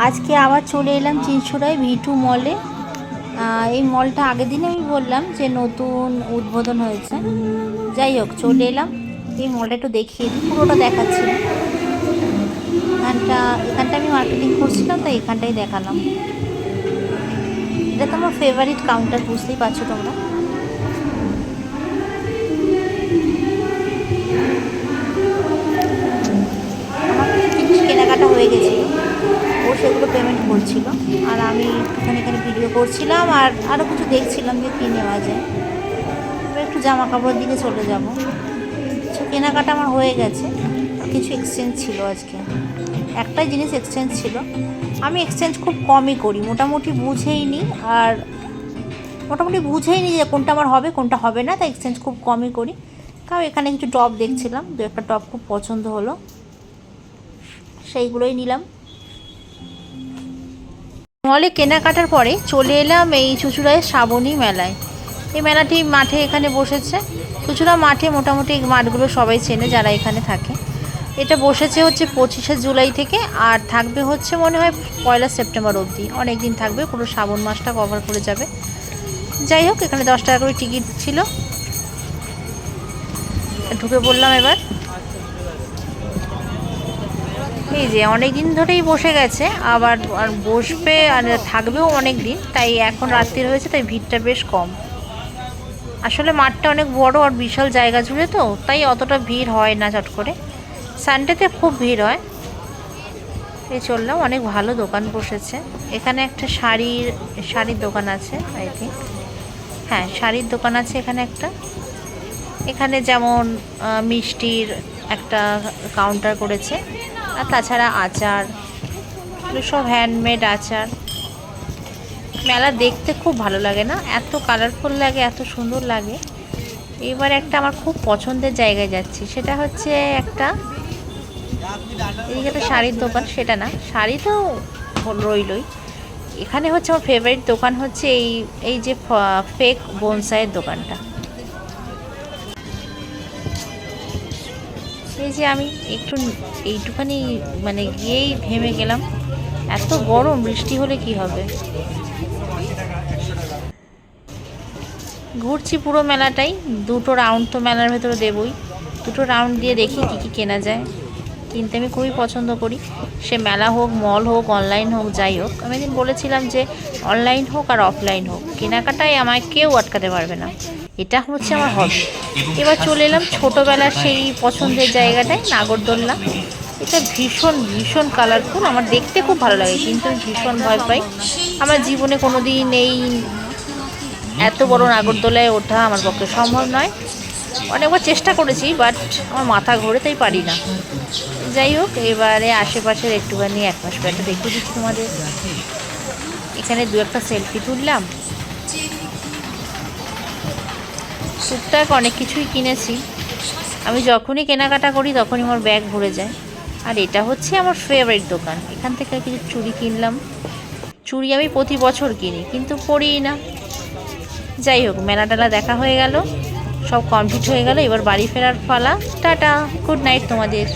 আজকে আবার চলে এলাম চিনচুড়ায় ভি2 মলে। এই মলটা আগের দিনে আমি বললাম যে নতুন উদ্বোধন হয়েছে। যাই হোক, চলে এলাম। এই মলটা একটু দেখিয়ে দিই, পুরোটা দেখাচ্ছি না। এখানটা আমি মার্কেটিং করছিলাম, তাই এখানটাই দেখালাম। এটা তো আমার ফেভারিট কাউন্টার, বুঝতেই পারছো তোমরা। আমার কিছু জিনিস কেনাকাটা হয়ে গেছিলো, ও সেগুলো পেমেন্ট করছিল, আর আমি একটুখানি এখানে ভিডিও করছিলাম আর আরও কিছু দেখছিলাম যে কী নেওয়া যায়। এবার একটু জামা কাপড়ের দিকে চলে যাব। কিছু কেনাকাটা আমার হয়ে গেছে, কিছু এক্সচেঞ্জ ছিল আজকে। একটাই জিনিস এক্সচেঞ্জ ছিল। আমি এক্সচেঞ্জ খুব কমই করি, মোটামুটি বুঝেই নিই যে কোনটা আমার হবে কোনটা হবে না, তাই এক্সচেঞ্জ খুব কমই করি। তাও এখানে কিছু টপ দেখছিলাম, দু একটা টপ খুব পছন্দ হলো, সেইগুলোই নিলাম। মলে কেনাকাটার পরে চলে এলাম এই চুঁচুড়ায় শ্রাবণী মেলায়। এই মেলাটি মাঠে এখানে বসেছে। চুঁচুড়া মাঠে মোটামুটি এই মাঠগুলো সবাই চেনে যারা এখানে থাকে। এটা বসেছে হচ্ছে 25শে জুলাই থেকে, আর থাকবে হচ্ছে মনে হয় 1 সেপ্টেম্বর অবধি। অনেক দিন থাকবে, পুরো শ্রাবণ মাসটা কভার করে যাবে। যাই হোক, এখানে 10 টাকা করে টিকিট ছিল। ঢুকে পড়লাম এবার। এই যে অনেক দিন ধরেই বসে গেছে, আবার আর বসবে আর থাকবেও অনেক দিন, তাই এখন রাত্রি হয়েছে, তাই ভিড়টা বেশ কম। আসলে মাঠটা অনেক বড় আর বিশাল জায়গা জুড়ে, তো তাই অতটা ভিড় হয় না চট করে। সানডেতে খুব ভিড় হয়। এই চললাম, অনেক ভালো দোকান বসেছে এখানে। একটা শাড়ির দোকান আছে, আই থিঙ্ক। হ্যাঁ, শাড়ির দোকান আছে এখানে একটা। এখানে যেমন মিষ্টির একটা কাউন্টার করেছে, আর তাছাড়া আচার, সব হ্যান্ডমেড আচার। মেলা দেখতে খুব ভালো লাগে না? এত কালারফুল লাগে, এত সুন্দর লাগে। এবার একটা আমার খুব পছন্দের জায়গায় যাচ্ছি, সেটা হচ্ছে এদিকে একটা শাড়ির দোকান। সেটা না, শাড়ি তো রইলই। এখানে হচ্ছে আমার ফেভারিট দোকান হচ্ছে এই যে ফেক বোনসাইয়ের দোকানটা। এই যে আমি একটু এইটুখানি মানে গিয়েই ঘেমে গেলাম। এত গরম, বৃষ্টি হলে কি হবে। ঘুরছি পুরো মেলাটাই, 2টো রাউন্ড তো মেলার ভেতরে দেবই। 2টো রাউন্ড দিয়ে দেখি কী কী কেনা যায়। কিনতে আমি খুবই পছন্দ করি, সে মেলা হোক, মল হোক, অনলাইন হোক, যাই হোক। আমি একদিন বলেছিলাম যে অনলাইন হোক আর অফলাইন হোক, কেনাকাটায় আমায় কেউ আটকাতে পারবে না, এটা হচ্ছে আমার হবি। এবার চলে এলাম ছোটোবেলার সেই পছন্দের জায়গাটায়, নাগরদোল্লা। এটা ভীষণ ভীষণ কালারফুল, আমার দেখতে খুব ভালো লাগে, কিন্তু আমি ভীষণ ভয় পাই। আমার জীবনে কোনো দিন এত বড় নাগরদোলায় ওঠা আমার পক্ষে সম্ভব নয়। অনেকবার চেষ্টা করেছি, বাট আমার মাথা ঘোরে, তাই পারি না। যাই হোক, এবারে আশেপাশের একটুখানি অ্যাটমসফিয়ারটা দেখিয়ে দিচ্ছি তোমাদের। এখানে দু একটা সেলফি তুললাম। টুকটাক অনেক কিছুই কিনেছি। আমি যখনই কেনাকাটা করি তখনই আমার ব্যাগ ভরে যায়। আর এটা হচ্ছে আমার ফেভারিট দোকান, এখান থেকে কিছু চুড়ি কিনলাম। চুড়ি আমি প্রতি বছর কিনি, কিন্তু পরিই না। যাই হোক, মেলা টেলা দেখা হয়ে গেল, সব কমপ্লিট হয়ে গেল। এবার বাড়ি ফেরার পালা। টাটা, গুড নাইট তোমাদের।